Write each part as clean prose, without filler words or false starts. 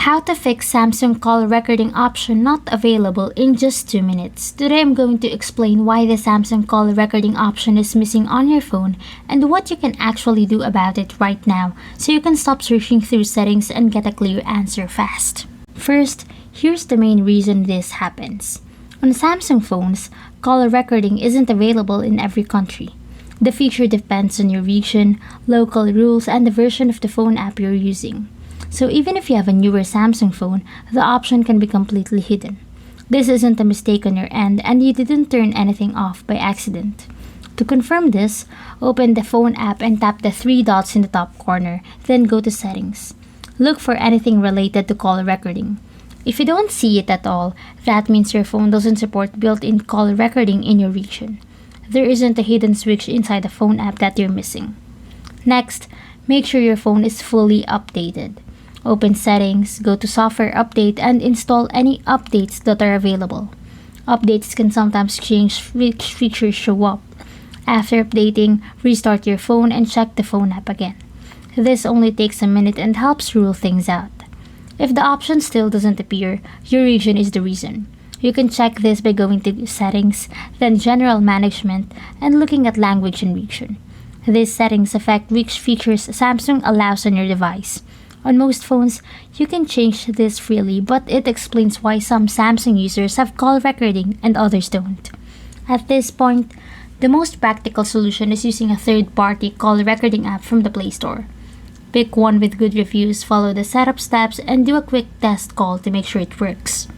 How to fix Samsung call recording option not available in just 2 minutes. Today I'm going to explain why the Samsung call recording option is missing on your phone and what you can actually do about it right now so you can stop searching through settings and get a clear answer fast. First, here's the main reason this happens. On Samsung phones, call recording isn't available in every country. The feature depends on your region, local rules, and the version of the phone app you're using. So even if you have a newer Samsung phone, the option can be completely hidden. This isn't a mistake on your end and you didn't turn anything off by accident. To confirm this, open the phone app and tap the three dots in the top corner, then go to Settings. Look for anything related to call recording. If you don't see it at all, that means your phone doesn't support built-in call recording in your region. There isn't a hidden switch inside the phone app that you're missing. Next, make sure your phone is fully updated. Open Settings, go to Software Update, and install any updates that are available. Updates can sometimes change which features show up. After updating, restart your phone and check the phone app again. This only takes a minute and helps rule things out. If the option still doesn't appear, your region is the reason. You can check this by going to Settings, then General Management, and looking at Language and Region. These settings affect which features Samsung allows on your device. On most phones, you can change this freely, but it explains why some Samsung users have call recording and others don't. At this point, the most practical solution is using a third-party call recording app from the Play Store. Pick one with good reviews, follow the setup steps, and do a quick test call to make sure it works.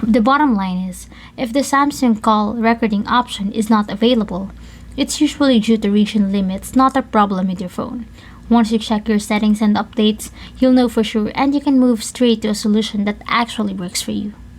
The bottom line is, if the Samsung call recording option is not available, it's usually due to region limits, not a problem with your phone. Once you check your settings and updates, you'll know for sure and you can move straight to a solution that actually works for you.